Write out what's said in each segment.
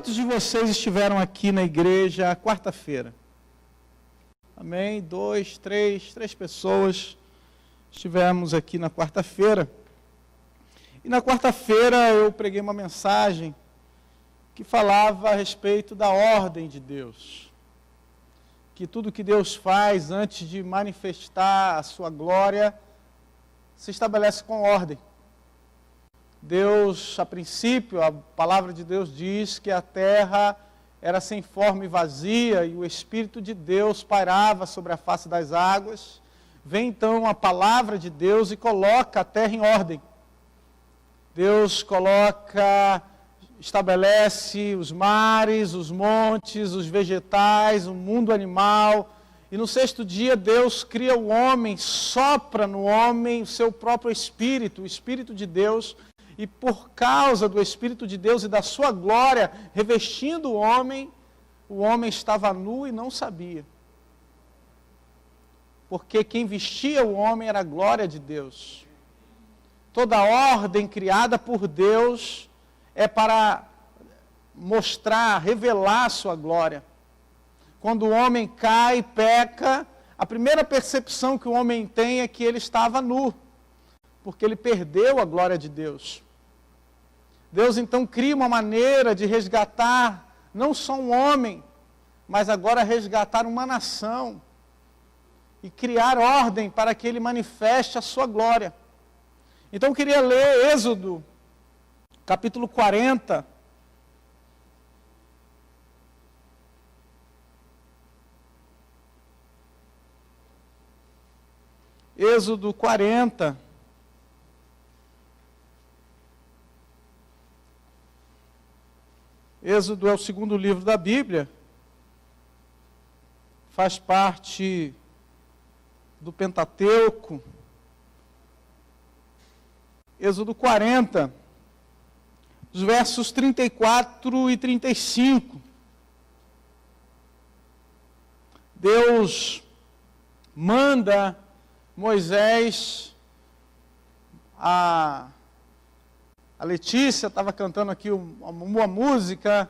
Quantos de vocês estiveram aqui na igreja quarta-feira? Amém? 2, 3 pessoas estivemos aqui na quarta-feira. E na quarta-feira eu preguei uma mensagem que falava a respeito da ordem de Deus. Que tudo que Deus faz antes de manifestar a sua glória se estabelece com ordem. Deus, a princípio, a palavra de Deus diz que a terra era sem forma e vazia e o Espírito de Deus pairava sobre a face das águas. Vem então a palavra de Deus e coloca a terra em ordem. Deus estabelece os mares, os montes, os vegetais, o mundo animal. E no sexto dia Deus cria o homem, sopra no homem o seu próprio Espírito, o Espírito de Deus. E por causa do Espírito de Deus e da sua glória, revestindo o homem estava nu e não sabia. Porque quem vestia o homem era a glória de Deus. Toda ordem criada por Deus é para mostrar, revelar a sua glória. Quando o homem cai, peca, a primeira percepção que o homem tem é que ele estava nu, porque ele perdeu a glória de Deus. Deus então cria uma maneira de resgatar não só um homem, mas agora resgatar uma nação e criar ordem para que ele manifeste a sua glória. Então eu queria ler Êxodo, capítulo 40. Êxodo 40. Êxodo é o segundo livro da Bíblia, faz parte do Pentateuco. Êxodo 40, os versos 34 e 35. Deus manda Moisés, a Letícia estava cantando aqui uma música,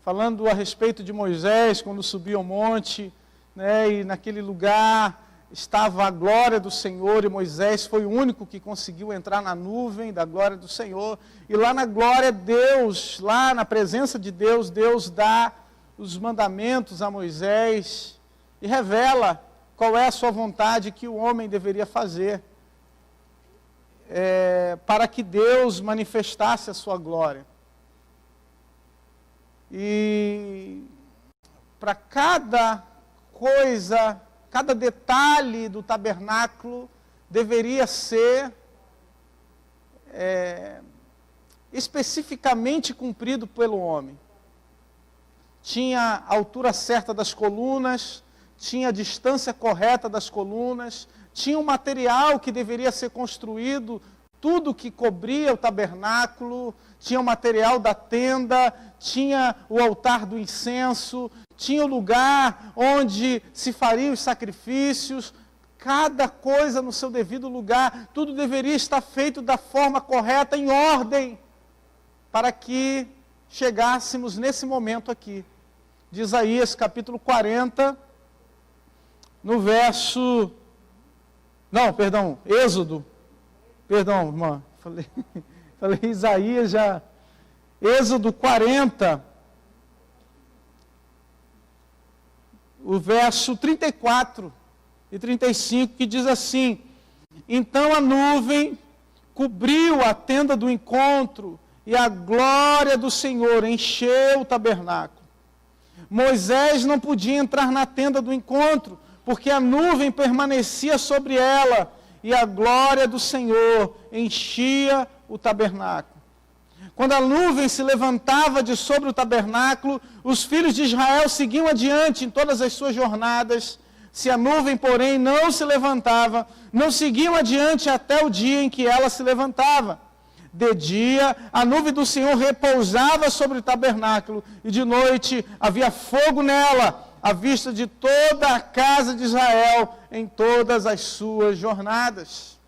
falando a respeito de Moisés, quando subiu ao monte, né, e naquele lugar estava a glória do Senhor, e Moisés foi o único que conseguiu entrar na nuvem da glória do Senhor. E lá na glória, Deus, lá na presença de Deus, Deus dá os mandamentos a Moisés e revela qual é a sua vontade que o homem deveria fazer. Para que Deus manifestasse a sua glória. E para cada coisa, cada detalhe do tabernáculo deveria ser especificamente cumprido pelo homem. Tinha a altura certa das colunas, tinha a distância correta das colunas, tinha um material que deveria ser construído, tudo que cobria o tabernáculo, tinha o material da tenda, tinha o altar do incenso, tinha o lugar onde se fariam os sacrifícios, cada coisa no seu devido lugar, tudo deveria estar feito da forma correta, em ordem, para que chegássemos nesse momento aqui. De Isaías capítulo 40, no verso... Êxodo. Perdão, irmã. Falei Isaías já. Êxodo 40, o verso 34 e 35, que diz assim: Então a nuvem cobriu a tenda do encontro, e a glória do Senhor encheu o tabernáculo. Moisés não podia entrar na tenda do encontro, porque a nuvem permanecia sobre ela, e a glória do Senhor enchia o tabernáculo. Quando a nuvem se levantava de sobre o tabernáculo, os filhos de Israel seguiam adiante em todas as suas jornadas. Se a nuvem, porém, não se levantava, não seguiam adiante até o dia em que ela se levantava. De dia, a nuvem do Senhor repousava sobre o tabernáculo, e de noite havia fogo nela, à vista de toda a casa de Israel, em todas as suas jornadas.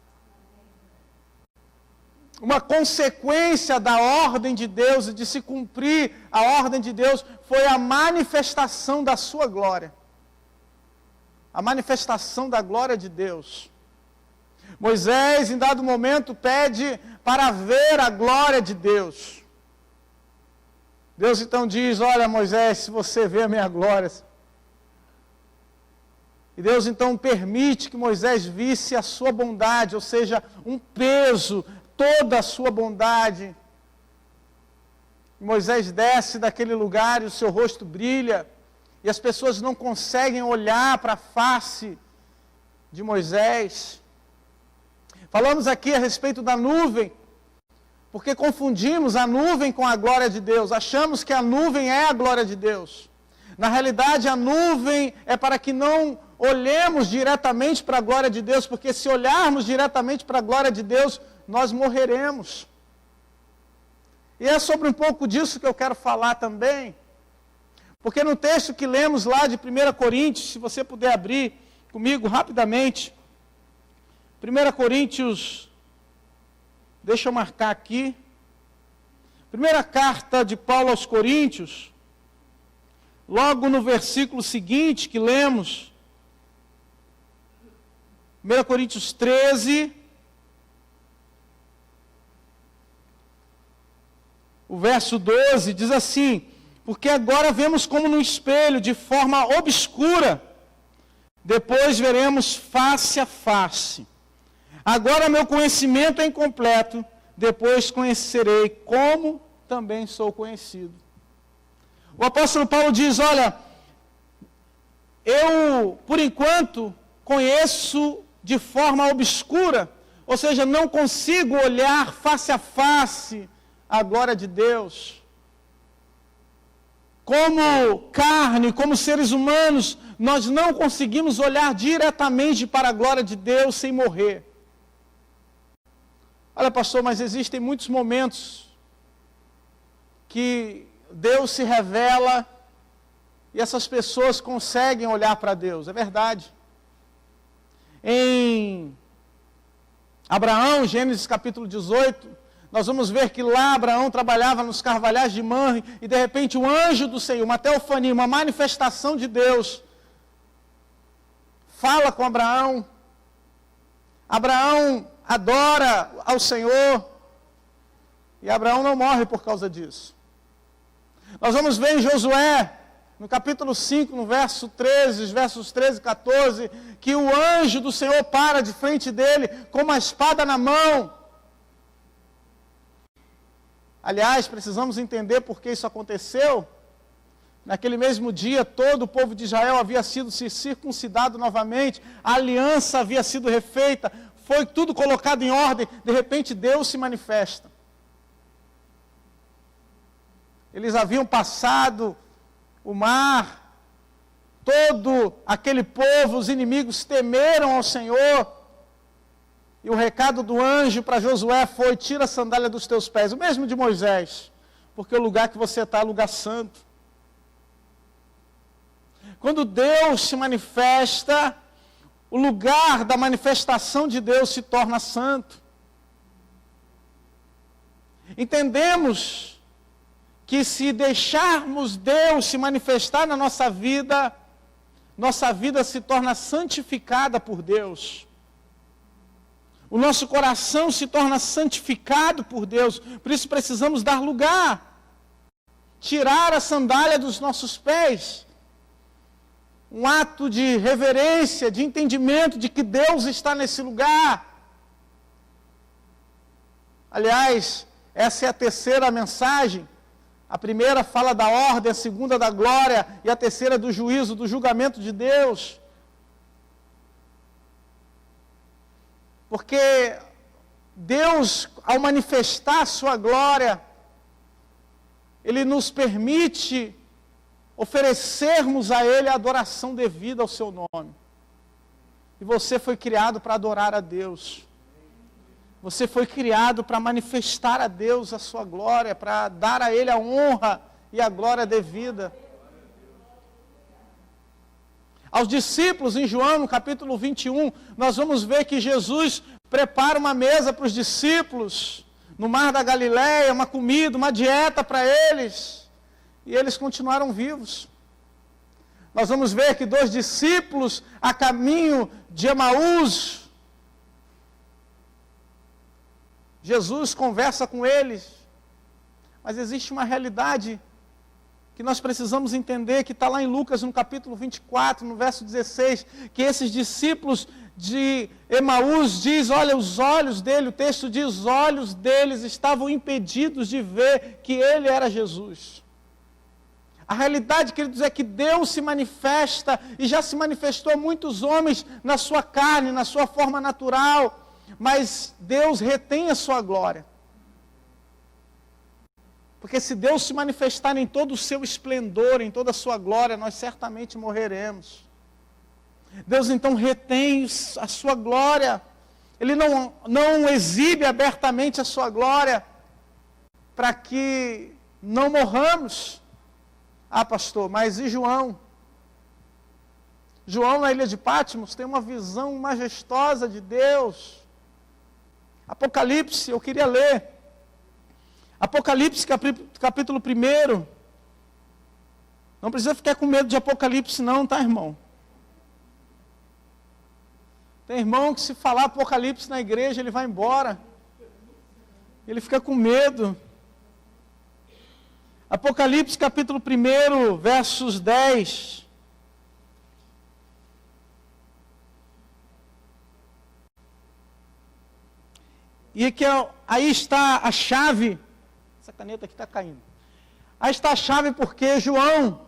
uma consequência da ordem de Deus e de se cumprir a ordem de Deus foi a manifestação da sua glória. A manifestação da glória de Deus. Moisés, em dado momento, pede para ver a glória de Deus. Deus então diz, olha Moisés, se você vê a minha glória. E Deus então permite que Moisés visse a sua bondade, ou seja, um peso, toda a sua bondade. E Moisés desce daquele lugar e o seu rosto brilha, e as pessoas não conseguem olhar para a face de Moisés. Falamos aqui a respeito da nuvem, porque confundimos a nuvem com a glória de Deus, achamos que a nuvem é a glória de Deus. Na realidade, a nuvem é para que não olhemos diretamente para a glória de Deus, porque se olharmos diretamente para a glória de Deus, nós morreremos. E é sobre um pouco disso que eu quero falar também, porque no texto que lemos lá de 1 Coríntios, se você puder abrir comigo rapidamente, 1 Coríntios, deixa eu marcar aqui, primeira carta de Paulo aos Coríntios, logo no versículo seguinte que lemos, 1 Coríntios 13, o verso 12, diz assim, porque agora vemos como no espelho, de forma obscura, depois veremos face a face. Agora meu conhecimento é incompleto, depois conhecerei como também sou conhecido. O apóstolo Paulo diz, olha, eu, por enquanto, conheço de forma obscura, ou seja, não consigo olhar face a face a glória de Deus. Como carne, como seres humanos, nós não conseguimos olhar diretamente para a glória de Deus sem morrer. Olha, pastor, mas existem muitos momentos que Deus se revela e essas pessoas conseguem olhar para Deus. É verdade. Em Abraão, Gênesis capítulo 18, nós vamos ver que lá Abraão trabalhava nos carvalhais de Mamre e de repente um anjo do Senhor, uma teofania, uma manifestação de Deus, fala com Abraão. Abraão adora ao Senhor e Abraão não morre por causa disso. Nós vamos ver em Josué, no capítulo 5, no verso 13, os versos 13 e 14, que o anjo do Senhor para de frente dele com uma espada na mão. Aliás, precisamos entender por que isso aconteceu. Naquele mesmo dia, todo o povo de Israel havia sido circuncidado novamente, a aliança havia sido refeita, foi tudo colocado em ordem, de repente Deus se manifesta. Eles haviam passado o mar, todo aquele povo, os inimigos temeram ao Senhor, e o recado do anjo para Josué foi, tira a sandália dos teus pés, o mesmo de Moisés, porque o lugar que você está é lugar santo. Quando Deus se manifesta, o lugar da manifestação de Deus se torna santo. Entendemos que se deixarmos Deus se manifestar na nossa vida se torna santificada por Deus. O nosso coração se torna santificado por Deus, por isso precisamos dar lugar, tirar a sandália dos nossos pés. Um ato de reverência, de entendimento de que Deus está nesse lugar. Aliás, essa é a terceira mensagem. A primeira fala da ordem, a segunda da glória e a terceira do juízo, do julgamento de Deus. Porque Deus, ao manifestar a sua glória, Ele nos permite oferecermos a Ele a adoração devida ao seu nome. E você foi criado para adorar a Deus. Você foi criado para manifestar a Deus a sua glória, para dar a Ele a honra e a glória devida. Aos discípulos, em João, no capítulo 21, nós vamos ver que Jesus prepara uma mesa para os discípulos, no mar da Galileia, uma comida, uma dieta para eles, e eles continuaram vivos. Nós vamos ver que 2 discípulos a caminho de Emaús, Jesus conversa com eles, mas existe uma realidade que nós precisamos entender, que está lá em Lucas, no capítulo 24, no verso 16, que esses discípulos de Emaús diz, olha, os olhos dele, o texto diz, os olhos deles estavam impedidos de ver que ele era Jesus. A realidade, queridos, é que Deus se manifesta, e já se manifestou a muitos homens na sua carne, na sua forma natural, mas Deus retém a sua glória. Porque se Deus se manifestar em todo o seu esplendor, em toda a sua glória, nós certamente morreremos. Deus então retém a sua glória. Ele não exibe abertamente a sua glória para que não morramos. Ah, pastor, mas e João? João, na ilha de Patmos, tem uma visão majestosa de Deus. Apocalipse, eu queria ler. Apocalipse, capítulo 1. Não precisa ficar com medo de Apocalipse não, tá, irmão? Tem irmão que se falar Apocalipse na igreja, ele vai embora. Ele fica com medo. Apocalipse, capítulo 1, versos 10. E que aí está a chave. Essa caneta aqui está caindo. Aí está a chave porque João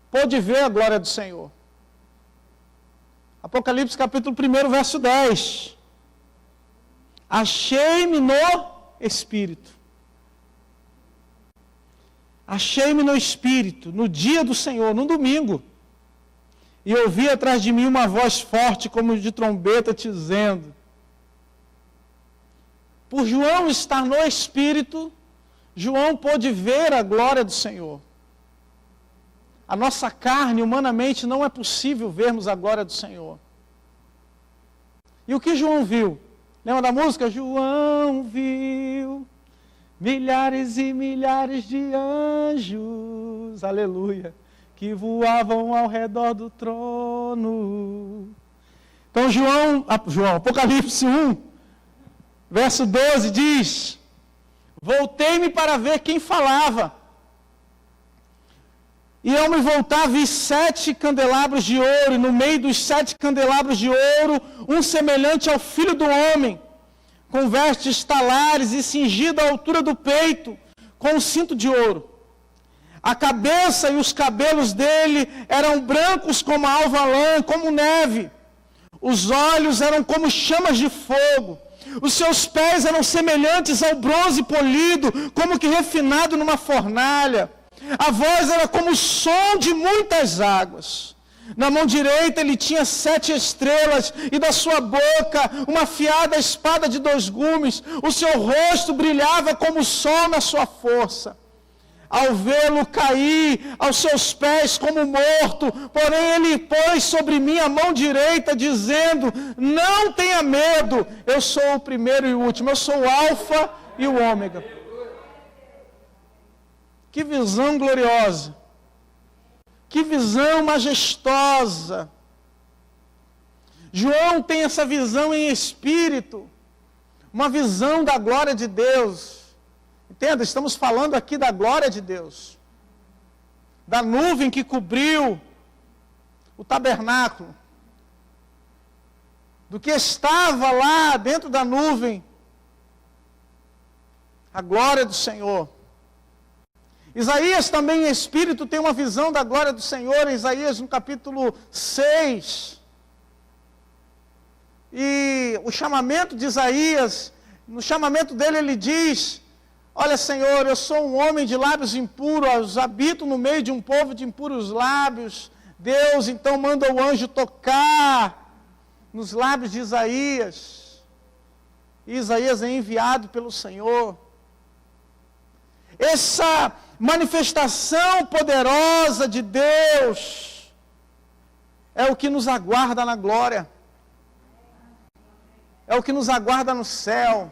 pôde ver a glória do Senhor. Apocalipse capítulo 1, verso 10. Achei-me no Espírito. Achei-me no Espírito, no dia do Senhor, no domingo. E ouvi atrás de mim uma voz forte como de trombeta dizendo. Por João estar no Espírito, João pôde ver a glória do Senhor. A nossa carne, humanamente, não é possível vermos a glória do Senhor. E o que João viu? Lembra da música? João viu milhares e milhares de anjos, aleluia, que voavam ao redor do trono. Então João, Apocalipse 1, verso 12 diz, voltei-me para ver quem falava. E ao me voltar vi 7 candelabros de ouro, e no meio dos 7 candelabros de ouro, um semelhante ao Filho do Homem, com vestes talares e cingido à altura do peito, com um cinto de ouro. A cabeça e os cabelos dele eram brancos como a alva lã, como neve. Os olhos eram como chamas de fogo. Os seus pés eram semelhantes ao bronze polido, como que refinado numa fornalha. A voz era como o som de muitas águas. Na mão direita ele tinha 7 estrelas, e da sua boca uma afiada espada de 2 gumes. O seu rosto brilhava como o sol na sua força. Ao vê-lo cair aos seus pés como morto, porém ele pôs sobre mim a mão direita, dizendo, não tenha medo, eu sou o primeiro e o último, eu sou o Alfa e o Ômega. Que visão gloriosa, que visão majestosa. João tem essa visão em espírito, uma visão da glória de Deus. Entenda, estamos falando aqui da glória de Deus, da nuvem que cobriu o tabernáculo, do que estava lá dentro da nuvem, a glória do Senhor. Isaías também em espírito tem uma visão da glória do Senhor, em Isaías no capítulo 6. E o chamamento de Isaías, no chamamento dele ele diz, olha Senhor, eu sou um homem de lábios impuros, habito no meio de um povo de impuros lábios. Deus então manda o anjo tocar nos lábios de Isaías. E Isaías é enviado pelo Senhor. Essa manifestação poderosa de Deus é o que nos aguarda na glória, é o que nos aguarda no céu.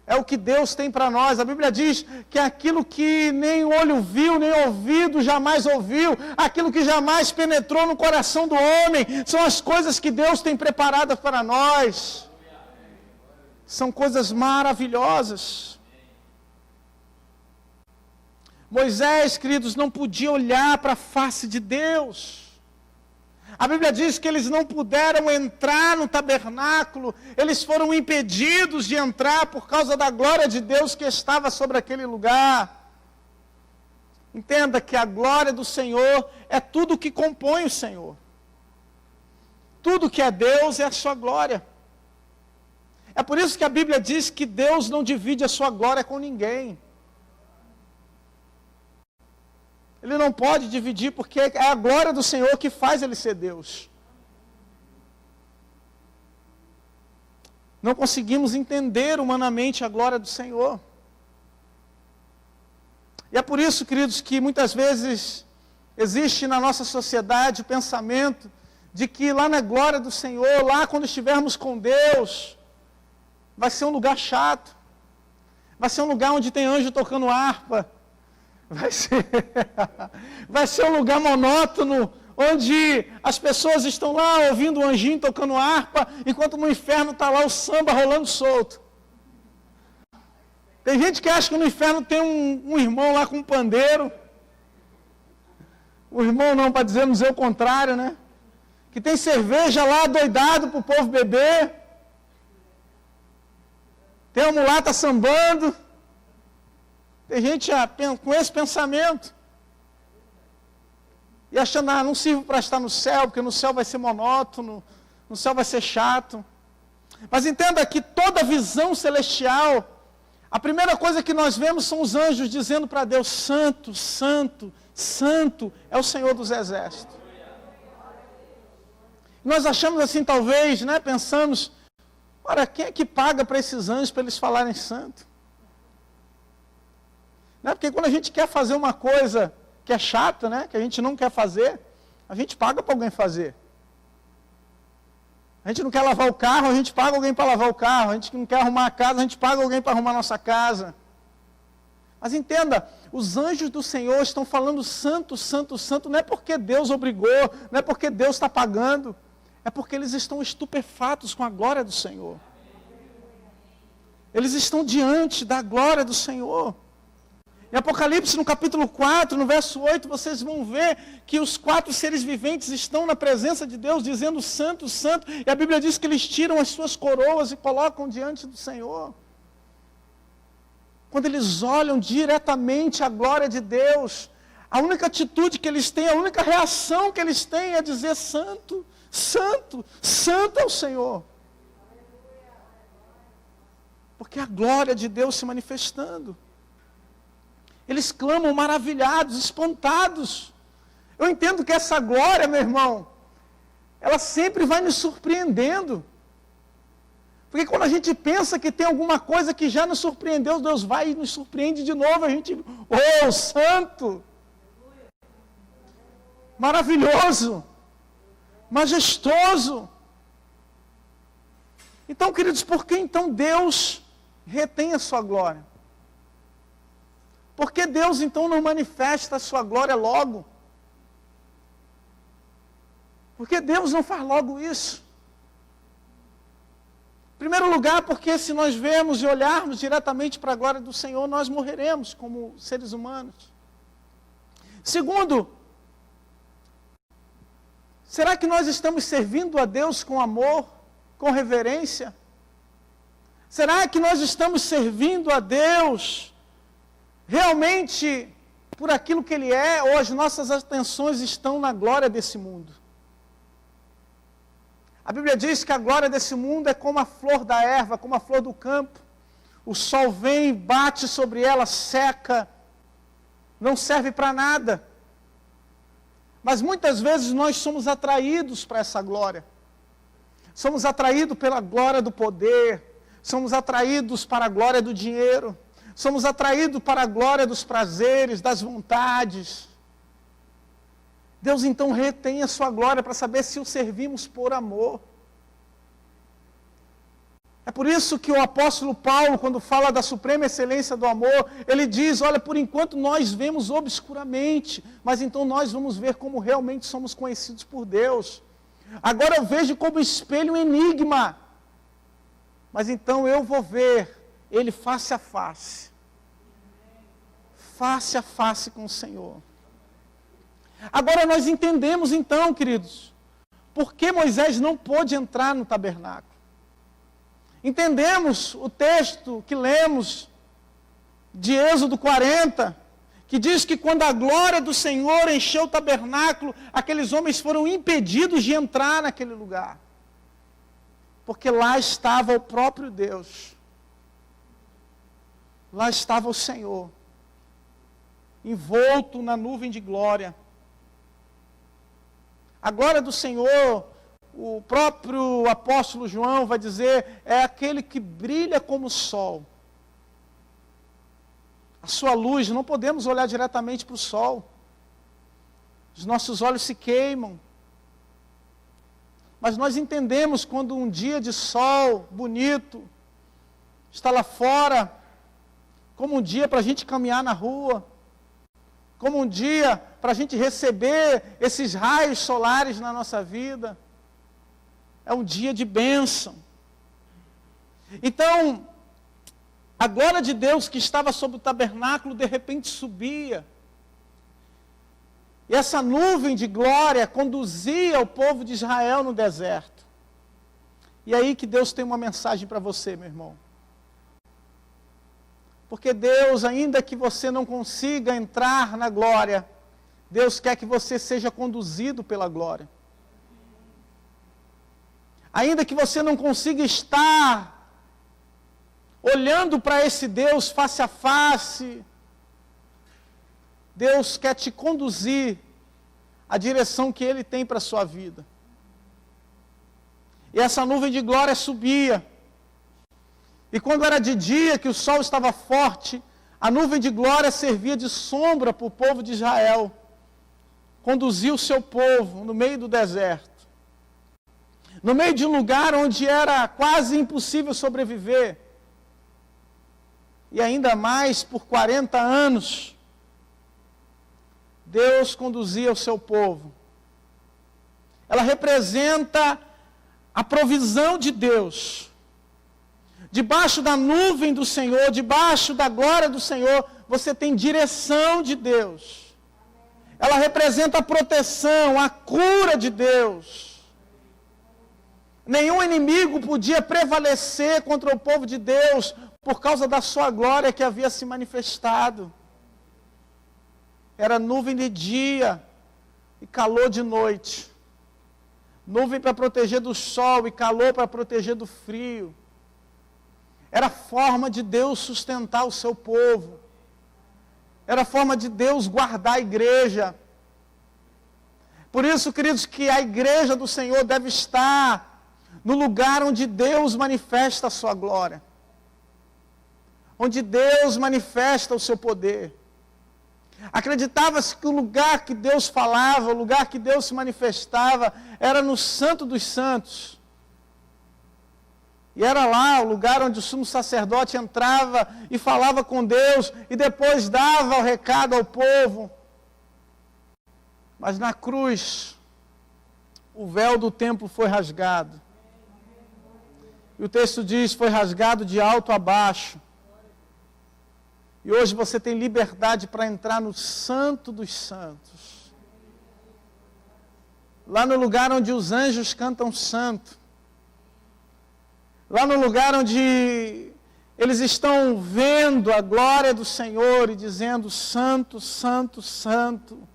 é o que Deus tem para nós. A Bíblia diz que aquilo que nem olho viu, nem ouvido jamais ouviu, aquilo que jamais penetrou no coração do homem, são as coisas que Deus tem preparadas para nós. São coisas maravilhosas. Moisés, queridos, não podia olhar para a face de Deus. A Bíblia diz que eles não puderam entrar no tabernáculo, eles foram impedidos de entrar por causa da glória de Deus que estava sobre aquele lugar. Entenda que a glória do Senhor é tudo que compõe o Senhor. Tudo que é Deus é a sua glória. É por isso que a Bíblia diz que Deus não divide a sua glória com ninguém. Ele não pode dividir, porque é a glória do Senhor que faz ele ser Deus. Não conseguimos entender humanamente a glória do Senhor. E é por isso, queridos, que muitas vezes existe na nossa sociedade o pensamento de que lá na glória do Senhor, lá quando estivermos com Deus, vai ser um lugar chato. Vai ser um lugar onde tem anjo tocando harpa. Vai ser um lugar monótono, onde as pessoas estão lá ouvindo o anjinho tocando harpa, enquanto no inferno está lá o samba rolando solto. Tem gente que acha que no inferno tem um irmão lá com um pandeiro. O irmão não, para dizer o contrário, né? Que tem cerveja lá doidado para o povo beber. Tem uma mulata sambando. Tem gente com esse pensamento. E achando, não sirvo para estar no céu, porque no céu vai ser monótono, no céu vai ser chato. Mas entenda que toda visão celestial, a primeira coisa que nós vemos são os anjos dizendo para Deus, santo, santo, santo é o Senhor dos exércitos. Nós achamos assim, talvez, né, pensamos, ora, quem é que paga para esses anjos para eles falarem santo? Né? Porque quando a gente quer fazer uma coisa que é chata, né? Que a gente não quer fazer, a gente paga para alguém fazer. A gente não quer lavar o carro, a gente paga alguém para lavar o carro. A gente não quer arrumar a casa, a gente paga alguém para arrumar a nossa casa. Mas entenda, os anjos do Senhor estão falando santo, santo, santo, não é porque Deus obrigou, não é porque Deus está pagando, é porque eles estão estupefatos com a glória do Senhor. Eles estão diante da glória do Senhor. Em Apocalipse, no capítulo 4, no verso 8, vocês vão ver que os 4 seres viventes estão na presença de Deus, dizendo santo, santo, e a Bíblia diz que eles tiram as suas coroas e colocam diante do Senhor. Quando eles olham diretamente a glória de Deus, a única atitude que eles têm, a única reação que eles têm é dizer santo, santo, santo é o Senhor. Porque a glória de Deus se manifestando. Eles clamam maravilhados, espantados. Eu entendo que essa glória, meu irmão, ela sempre vai nos surpreendendo. Porque quando a gente pensa que tem alguma coisa que já nos surpreendeu, Deus vai e nos surpreende de novo. A gente, santo, maravilhoso, majestoso. Então, queridos, por que então Deus retém a sua glória? Por que Deus então não manifesta a sua glória logo? Por que Deus não faz logo isso? Em primeiro lugar, porque se nós vermos e olharmos diretamente para a glória do Senhor, nós morreremos como seres humanos. Segundo, será que nós estamos servindo a Deus com amor, com reverência? Será que nós estamos servindo a Deus realmente por aquilo que Ele é, ou as nossas atenções estão na glória desse mundo? A Bíblia diz que a glória desse mundo é como a flor da erva, como a flor do campo. O sol vem, bate sobre ela, seca, não serve para nada. Mas muitas vezes nós somos atraídos para essa glória. Somos atraídos pela glória do poder, somos atraídos para a glória do dinheiro, somos atraídos para a glória dos prazeres, das vontades. Deus então retém a sua glória para saber se o servimos por amor. É por isso que o apóstolo Paulo, quando fala da suprema excelência do amor, ele diz, olha, por enquanto nós vemos obscuramente, mas então nós vamos ver como realmente somos conhecidos por Deus. Agora eu vejo como espelho um enigma, mas então eu vou ver ele face a face com o Senhor. Agora nós entendemos então, queridos, por que Moisés não pôde entrar no tabernáculo. Entendemos o texto que lemos de Êxodo 40, que diz que quando a glória do Senhor encheu o tabernáculo, aqueles homens foram impedidos de entrar naquele lugar. Porque lá estava o próprio Deus. Lá estava o Senhor, envolto na nuvem de glória. A glória do Senhor, o próprio apóstolo João vai dizer, é aquele que brilha como o sol. A sua luz, não podemos olhar diretamente para o sol. Os nossos olhos se queimam. Mas nós entendemos quando um dia de sol bonito está lá fora, como um dia para a gente caminhar na rua, como um dia para a gente receber esses raios solares na nossa vida. É um dia de bênção. Então, a glória de Deus que estava sobre o tabernáculo, de repente subia. E essa nuvem de glória conduzia o povo de Israel no deserto. E aí que Deus tem uma mensagem para você, meu irmão. Porque Deus, ainda que você não consiga entrar na glória, Deus quer que você seja conduzido pela glória. Ainda que você não consiga estar olhando para esse Deus face a face, Deus quer te conduzir à direção que Ele tem para a sua vida. E essa nuvem de glória subia. E quando era de dia, que o sol estava forte, a nuvem de glória servia de sombra para o povo de Israel. Conduzia o seu povo no meio do deserto. No meio de um lugar onde era quase impossível sobreviver. E ainda mais por 40 anos, Deus conduzia o seu povo. Ela representa a provisão de Deus. Debaixo da nuvem do Senhor, debaixo da glória do Senhor, você tem direção de Deus. Ela representa a proteção, a cura de Deus. Nenhum inimigo podia prevalecer contra o povo de Deus por causa da sua glória que havia se manifestado. Era nuvem de dia e calor de noite. Nuvem para proteger do sol e calor para proteger do frio. Era a forma de Deus sustentar o seu povo. Era a forma de Deus guardar a igreja. Por isso, queridos, que a igreja do Senhor deve estar no lugar onde Deus manifesta a sua glória. Onde Deus manifesta o seu poder. Acreditava-se que o lugar que Deus falava, o lugar que Deus se manifestava, era no Santo dos Santos. E era lá o lugar onde o sumo sacerdote entrava e falava com Deus e depois dava o recado ao povo. Mas na cruz, o véu do templo foi rasgado. E o texto diz, foi rasgado de alto a baixo. E hoje você tem liberdade para entrar no Santo dos Santos. Lá no lugar onde os anjos cantam santo. Lá no lugar onde eles estão vendo a glória do Senhor e dizendo, santo, santo, santo,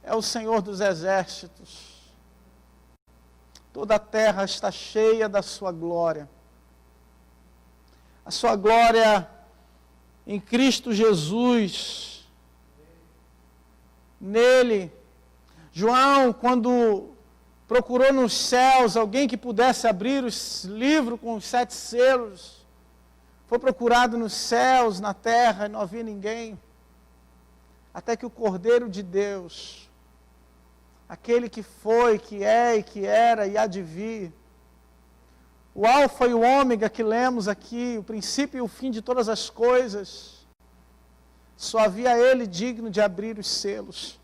é o Senhor dos exércitos. Toda a terra está cheia da sua glória. A sua glória em Cristo Jesus. Nele, João, quando procurou nos céus alguém que pudesse abrir os livros com os 7 selos, foi procurado nos céus, na terra, e não havia ninguém. Até que o Cordeiro de Deus, aquele que foi, que é e que era e há de vir, o alfa e o ômega que lemos aqui, o princípio e o fim de todas as coisas, só havia Ele digno de abrir os selos.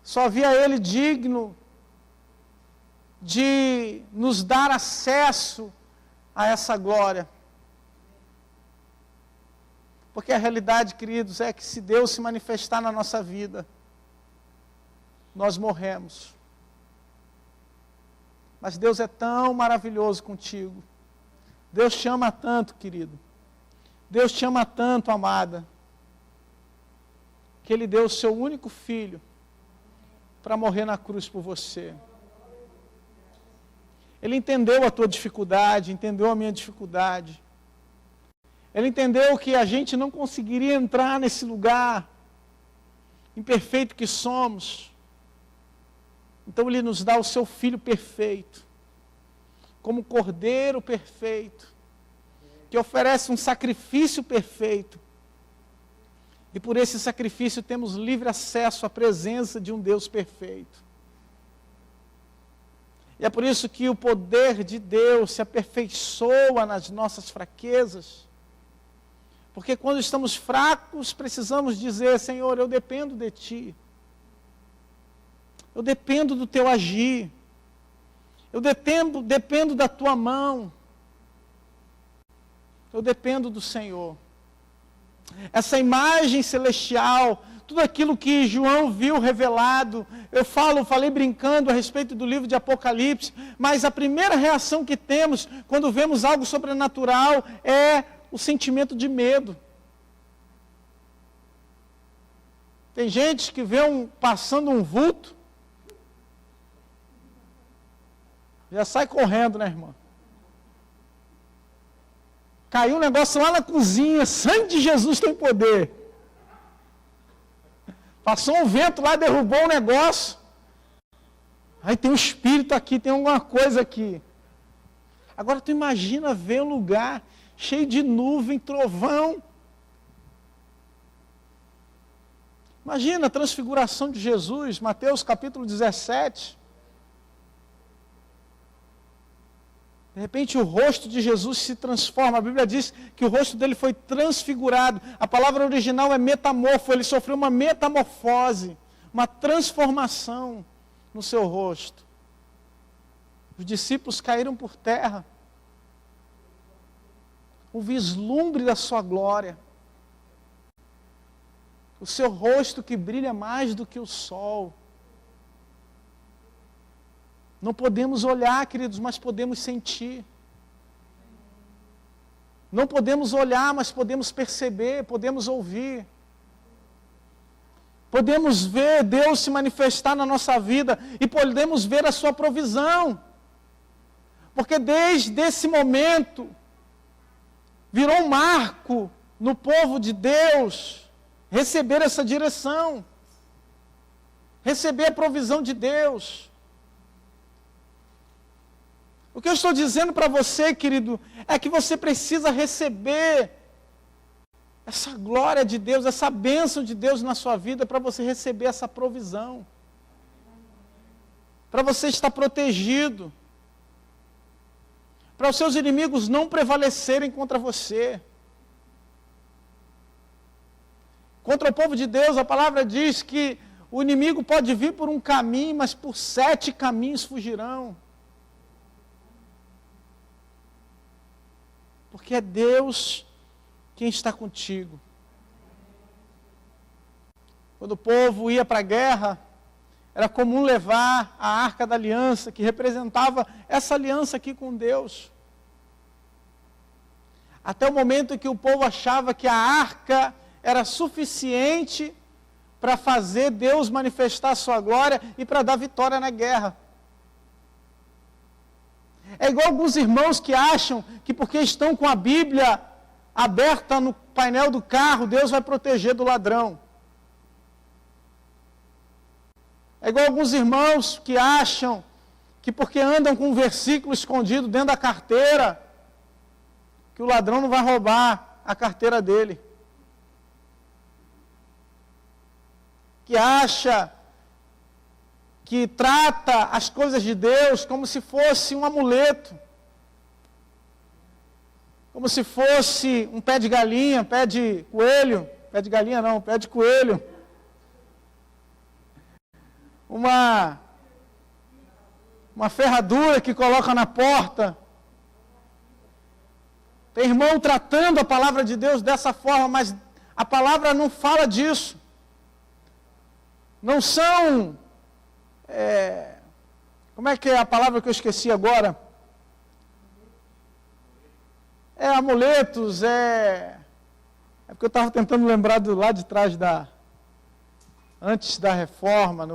Só havia Ele digno de nos dar acesso a essa glória. Porque a realidade, queridos, é que se Deus se manifestar na nossa vida, nós morremos. Mas Deus é tão maravilhoso contigo. Deus te ama tanto, querido. Deus te ama tanto, amada, que Ele deu o seu único filho para morrer na cruz por você. Ele entendeu a tua dificuldade, entendeu a minha dificuldade. Ele entendeu que a gente não conseguiria entrar nesse lugar imperfeito que somos. Então Ele nos dá o seu Filho perfeito, como Cordeiro perfeito, que oferece um sacrifício perfeito. E por esse sacrifício temos livre acesso à presença de um Deus perfeito. E é por isso que o poder de Deus se aperfeiçoa nas nossas fraquezas. Porque quando estamos fracos, precisamos dizer: Senhor, eu dependo de Ti. Eu dependo do Teu agir. Eu dependo da Tua mão. Eu dependo do Senhor. Essa imagem celestial, tudo aquilo que João viu revelado, eu falei brincando a respeito do livro de Apocalipse, mas a primeira reação que temos quando vemos algo sobrenatural é o sentimento de medo. Tem gente que vê passando um vulto, já sai correndo, né, irmã? Caiu um negócio lá na cozinha, sangue de Jesus tem poder. Passou um vento lá, derrubou um negócio. Aí tem um espírito aqui, tem alguma coisa aqui. Agora tu imagina ver um lugar cheio de nuvem, trovão. Imagina a transfiguração de Jesus, Mateus capítulo 17. De repente o rosto de Jesus se transforma. A Bíblia diz que o rosto dele foi transfigurado. A palavra original é metamorfo. Ele sofreu uma metamorfose, uma transformação no seu rosto. Os discípulos caíram por terra. O vislumbre da sua glória. O seu rosto que brilha mais do que o sol. Não podemos olhar, queridos, mas podemos sentir. Não podemos olhar, mas podemos perceber, podemos ouvir. Podemos ver Deus se manifestar na nossa vida e podemos ver a sua provisão. Porque desde esse momento, virou um marco no povo de Deus receber essa direção, receber a provisão de Deus. O que eu estou dizendo para você, querido, é que você precisa receber essa glória de Deus, essa bênção de Deus na sua vida, para você receber essa provisão, para você estar protegido, para os seus inimigos não prevalecerem contra você. Contra o povo de Deus, a palavra diz que o inimigo pode vir por um caminho, mas por 7 caminhos fugirão. Porque é Deus quem está contigo. Quando o povo ia para a guerra, era comum levar a Arca da Aliança, que representava essa aliança aqui com Deus. Até o momento em que o povo achava que a arca era suficiente para fazer Deus manifestar a sua glória e para dar vitória na guerra. É igual alguns irmãos que acham que porque estão com a Bíblia aberta no painel do carro, Deus vai proteger do ladrão. É igual alguns irmãos que acham que porque andam com um versículo escondido dentro da carteira, que o ladrão não vai roubar a carteira dele. Que acha que trata as coisas de Deus como se fosse um amuleto, como se fosse um pé de galinha, pé de coelho, pé de galinha não, pé de coelho, uma ferradura que coloca na porta. Tem irmão tratando a palavra de Deus dessa forma, mas a palavra não fala disso. Não são... como é que é a palavra que eu esqueci agora? Amuletos, porque eu estava tentando lembrar do lá de trás antes da reforma,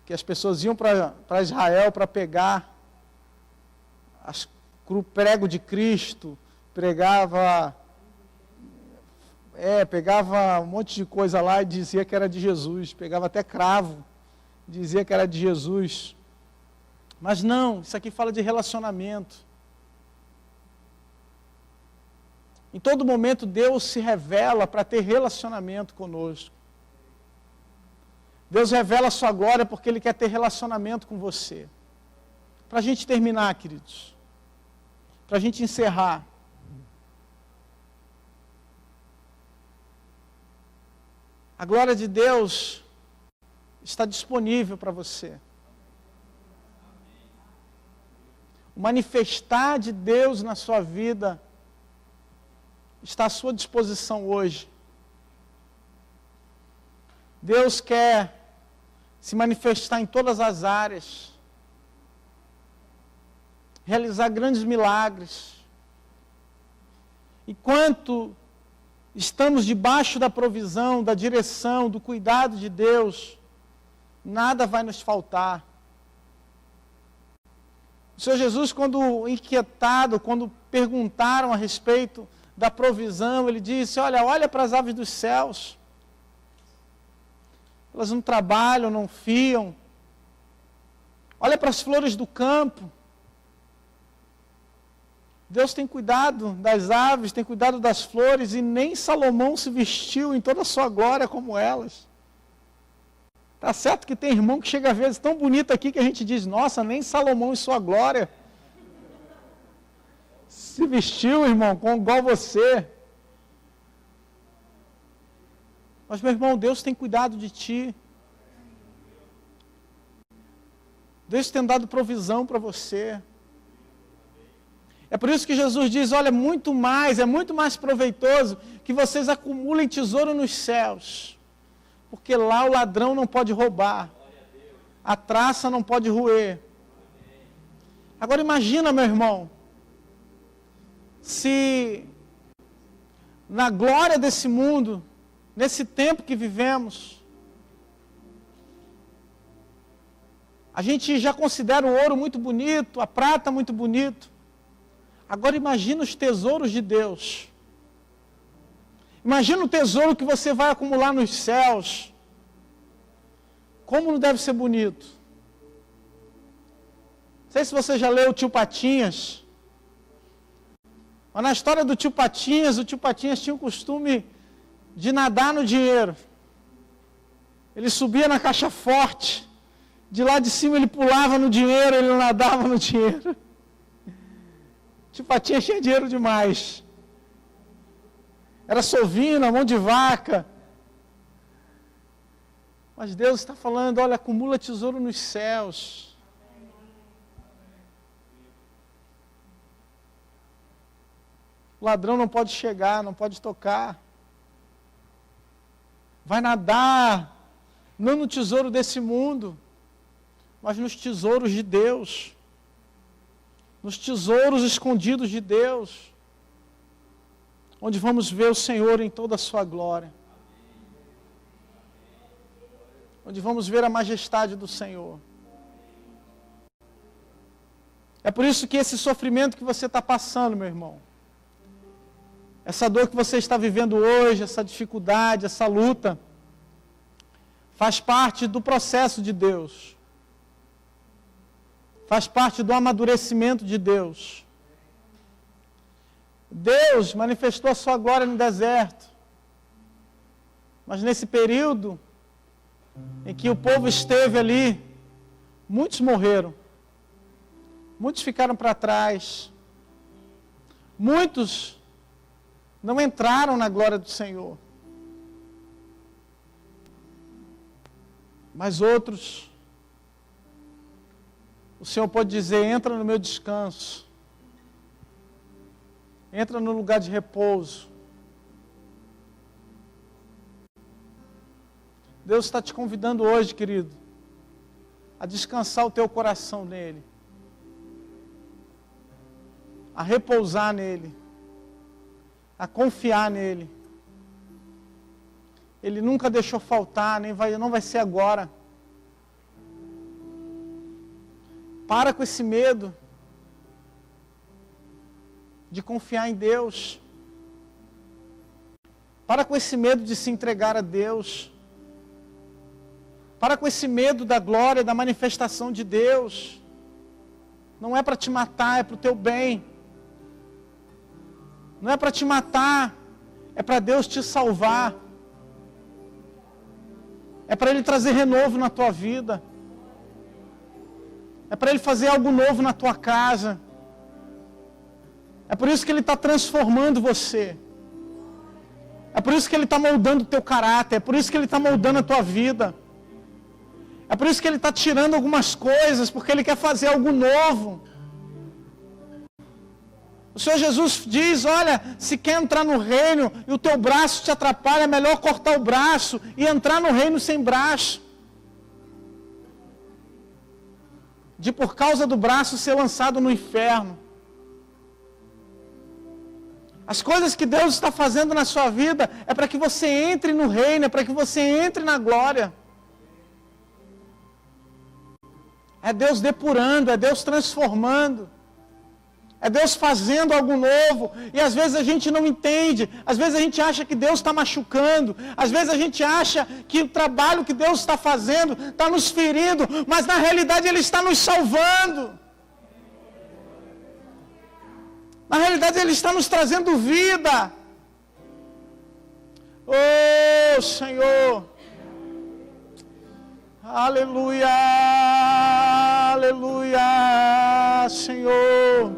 que as pessoas iam para Israel para pegar o prego de Cristo, pegava um monte de coisa lá e dizia que era de Jesus, pegava até cravo, dizia que era de Jesus. Mas não, isso aqui fala de relacionamento. Em todo momento Deus se revela para ter relacionamento conosco. Deus revela a sua glória porque Ele quer ter relacionamento com você. Para a gente terminar, queridos, para a gente encerrar, a glória de Deus está disponível para você. O manifestar de Deus na sua vida está à sua disposição hoje. Deus quer se manifestar em todas as áreas, realizar grandes milagres. Enquanto estamos debaixo da provisão, da direção, do cuidado de Deus, nada vai nos faltar. O Senhor Jesus, quando inquietado, quando perguntaram a respeito da provisão, Ele disse, olha para as aves dos céus. Elas não trabalham, não fiam. Olha para as flores do campo. Deus tem cuidado das aves, tem cuidado das flores, e nem Salomão se vestiu em toda a sua glória como elas. Tá certo que tem irmão que chega às vezes tão bonito aqui que a gente diz, nossa, nem Salomão em sua glória se vestiu, irmão, igual você. Mas, meu irmão, Deus tem cuidado de ti. Deus tem dado provisão para você. É por isso que Jesus diz, olha, é muito mais proveitoso que vocês acumulem tesouro nos céus. Porque lá o ladrão não pode roubar. A traça não pode roer. Agora imagina, meu irmão, se na glória desse mundo, nesse tempo que vivemos, a gente já considera o ouro muito bonito, a prata muito bonito. Agora imagina os tesouros de Deus. Imagina o tesouro que você vai acumular nos céus. Como não deve ser bonito? Não sei se você já leu o Tio Patinhas. Mas na história do Tio Patinhas, o Tio Patinhas tinha o costume de nadar no dinheiro. Ele subia na caixa forte. De lá de cima ele pulava no dinheiro, ele nadava no dinheiro. Tio Patinhas tinha dinheiro demais. Era sovina, mão de vaca. Mas Deus está falando, olha, acumula tesouro nos céus. O ladrão não pode chegar, não pode tocar. Vai nadar, não no tesouro desse mundo, mas nos tesouros de Deus. Nos tesouros escondidos de Deus, onde vamos ver o Senhor em toda a sua glória, onde vamos ver a majestade do Senhor. É por isso que esse sofrimento que você está passando, meu irmão, essa dor que você está vivendo hoje, essa dificuldade, essa luta, faz parte do processo de Deus. Faz parte do amadurecimento de Deus. Deus manifestou a sua glória no deserto. Mas nesse período em que o povo esteve ali Muitos morreram. Muitos ficaram para trás. Muitos não entraram na glória do Senhor. Mas outros, o Senhor pode dizer: entra no meu descanso. Entra no lugar de repouso. Deus está te convidando hoje, querido, a descansar o teu coração nele, a repousar nele, a confiar nele. Ele nunca deixou faltar, não vai ser agora. Para com esse medo de confiar em Deus. Para com esse medo de se entregar a Deus. Para com esse medo da glória, da manifestação de Deus. Não é para te matar, é para o teu bem. Não é para te matar, é para Deus te salvar. É para Ele trazer renovo na tua vida. É para Ele fazer algo novo na tua casa. É por isso que Ele está transformando você. É por isso que Ele está moldando o teu caráter. É por isso que Ele está moldando a tua vida. É por isso que Ele está tirando algumas coisas, porque Ele quer fazer algo novo. O Senhor Jesus diz: olha, se quer entrar no reino e o teu braço te atrapalha, é melhor cortar o braço e entrar no reino sem braço. De por causa do braço ser lançado no inferno. As coisas que Deus está fazendo na sua vida é para que você entre no reino, é para que você entre na glória. É Deus depurando, é Deus transformando. É Deus fazendo algo novo. E às vezes a gente não entende. Às vezes a gente acha que Deus está machucando. Às vezes a gente acha que o trabalho que Deus está fazendo está nos ferindo. Mas na realidade Ele está nos salvando. Na realidade Ele está nos trazendo vida. Oh Senhor. Aleluia. Aleluia, Senhor.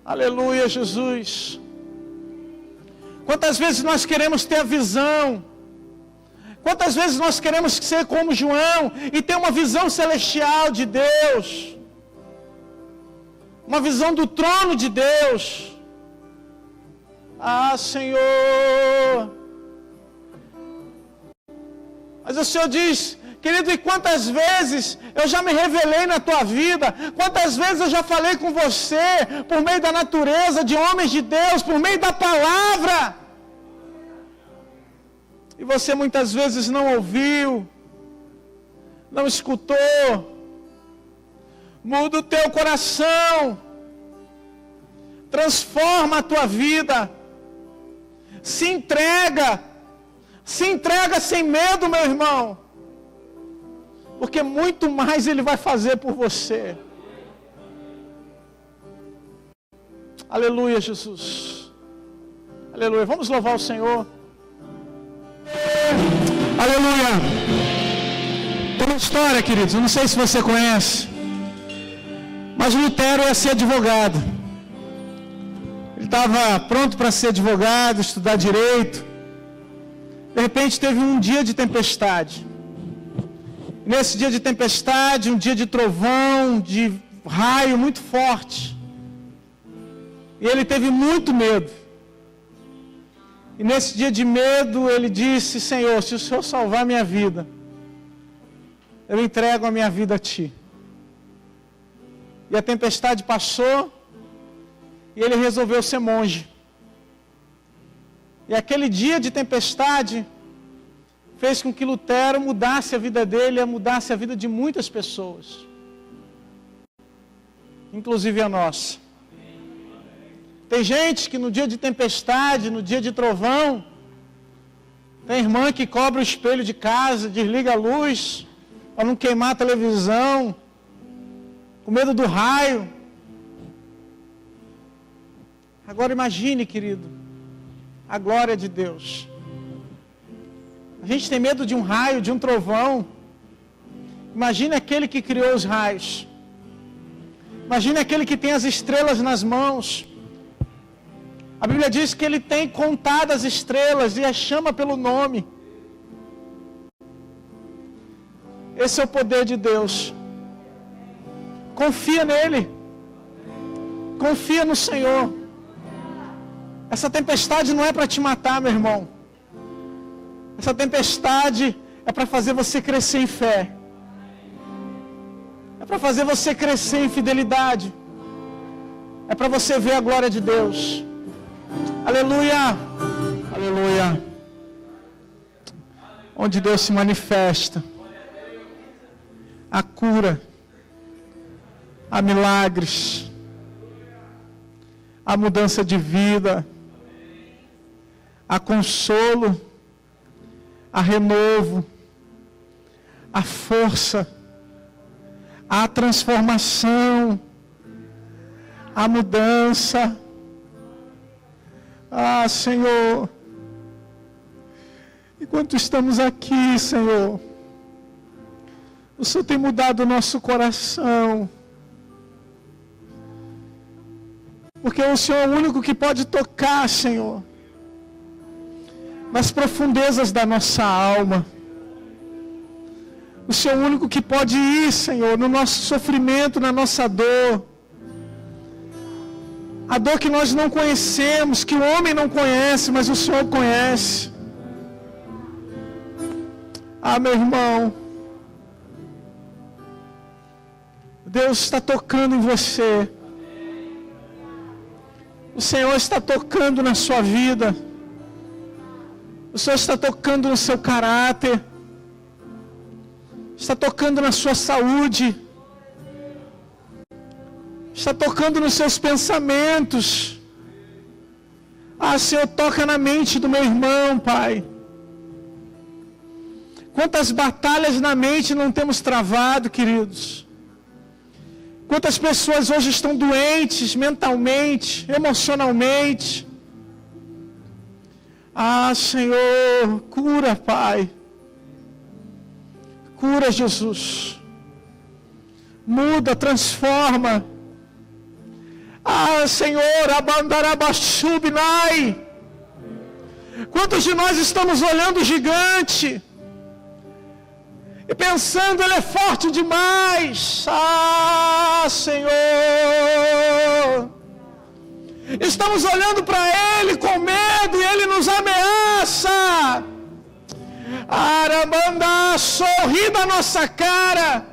Aleluia, Jesus. Quantas vezes nós queremos ter a visão? Quantas vezes nós queremos ser como João e ter uma visão celestial de Deus? Uma visão do trono de Deus. Ah, Senhor. Mas o Senhor diz: querido, e quantas vezes eu já me revelei na tua vida, quantas vezes eu já falei com você, por meio da natureza, de homens de Deus, por meio da palavra, e você muitas vezes não ouviu, não escutou. Muda o teu coração, transforma a tua vida, se entrega sem medo, meu irmão. Porque muito mais Ele vai fazer por você. Aleluia, Jesus. Aleluia. Vamos louvar o Senhor. Aleluia. Tem uma história, queridos. Eu não sei se você conhece. Mas Lutero ia ser advogado. Ele estava pronto para ser advogado, estudar direito. De repente teve um dia de tempestade. Nesse dia de tempestade, um dia de trovão, de raio muito forte. E ele teve muito medo. E nesse dia de medo, ele disse: Senhor, se o Senhor salvar minha vida, eu entrego a minha vida a Ti. E a tempestade passou, e ele resolveu ser monge. E aquele dia de tempestade fez com que Lutero mudasse a vida dele, mudasse a vida de muitas pessoas, inclusive a nossa. Tem gente que no dia de tempestade, no dia de trovão, tem irmã que cobre o espelho de casa, desliga a luz, para não queimar a televisão, com medo do raio. Agora imagine, querido, a glória de Deus. A gente tem medo de um raio, de um trovão. Imagine aquele que criou os raios. Imagine aquele que tem as estrelas nas mãos. A Bíblia diz que ele tem contado as estrelas e as chama pelo nome. Esse é o poder de Deus. Confia nele. Confia no Senhor. Essa tempestade não é para te matar, meu irmão. Essa tempestade é para fazer você crescer em fé. É para fazer você crescer em fidelidade. É para você ver a glória de Deus. Aleluia! Aleluia! Onde Deus se manifesta. Há cura. Há milagres. Há mudança de vida. Há consolo. Há renovo. Há força. Há transformação. Há mudança. Ah, Senhor. Enquanto estamos aqui, Senhor, o Senhor tem mudado o nosso coração. Porque o Senhor é o único que pode tocar, Senhor, nas profundezas da nossa alma. O Senhor é o único que pode ir, Senhor, no nosso sofrimento, na nossa dor. A dor que nós não conhecemos, que o homem não conhece, mas o Senhor conhece. Ah, meu irmão, Deus está tocando em você. O Senhor está tocando na sua vida. O Senhor está tocando no seu caráter. Está tocando na sua saúde. Está tocando nos seus pensamentos. Ah, Senhor, toca na mente do meu irmão, Pai. Quantas batalhas na mente não temos travado, queridos. Quantas pessoas hoje estão doentes mentalmente, emocionalmente. Ah, Senhor, cura, Pai. Cura, Jesus. Muda, transforma. Ah, Senhor, abandarabachubinai. Quantos de nós estamos olhando o gigante e pensando, ele é forte demais. Ah, Senhor, estamos olhando para ele com medo e ele nos ameaça. Arabanda, sorri da nossa cara,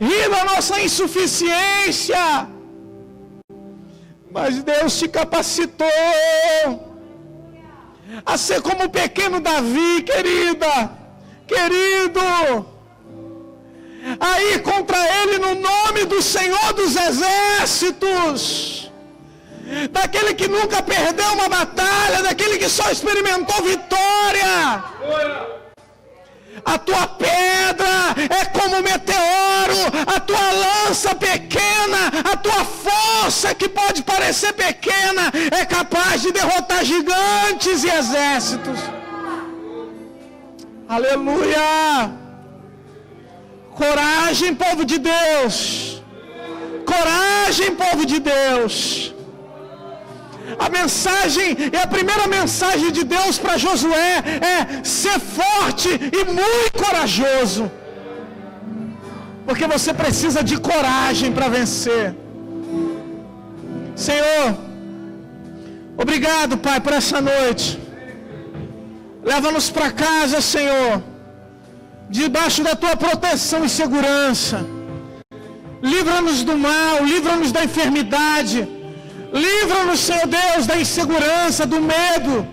ri da nossa insuficiência, mas Deus te capacitou a ser como o pequeno Davi, querida, querido, a ir contra ele no nome do Senhor dos Exércitos, daquele que nunca perdeu uma batalha, daquele que só experimentou vitória. A tua pedra é como um meteoro, a tua lança pequena, a tua força que pode parecer pequena, é capaz de derrotar gigantes e exércitos. Aleluia! Coragem, povo de Deus! Coragem, povo de Deus! A mensagem, e a primeira mensagem de Deus para Josué é ser forte e muito corajoso. Porque você precisa de coragem para vencer. Senhor, obrigado, Pai, por essa noite. Leva-nos para casa, Senhor, debaixo da Tua proteção e segurança. Livra-nos do mal, livra-nos da enfermidade. Livra-nos, Senhor Deus, da insegurança, do medo.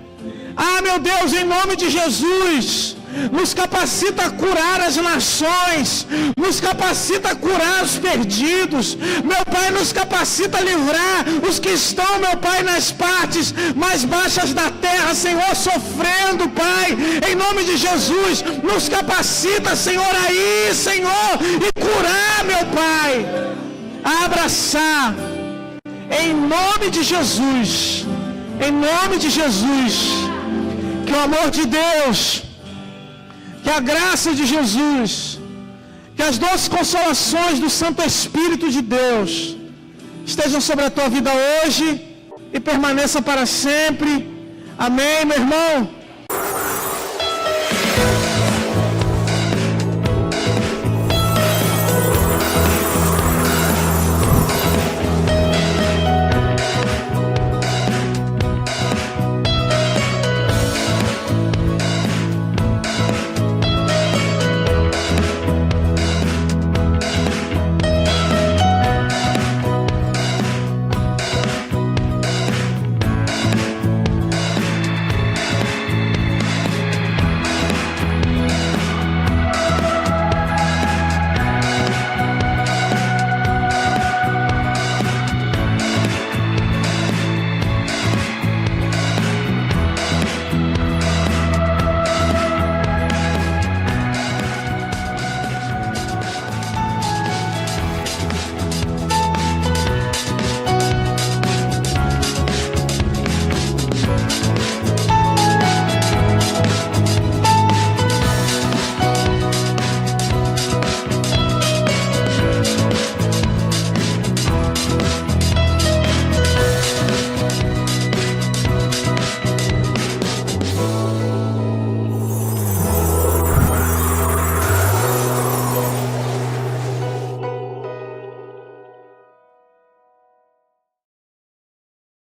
Ah, meu Deus, em nome de Jesus, nos capacita a curar as nações, nos capacita a curar os perdidos. Meu Pai, nos capacita a livrar os que estão, meu Pai, nas partes mais baixas da terra, Senhor, sofrendo, Pai. Em nome de Jesus, nos capacita, Senhor, a ir, Senhor, e curar, meu Pai, a abraçar. Em nome de Jesus, em nome de Jesus, que o amor de Deus, Que a graça de Jesus, que as doces consolações do Santo Espírito de Deus estejam sobre a tua vida hoje e permaneça para sempre. Amém, meu irmão?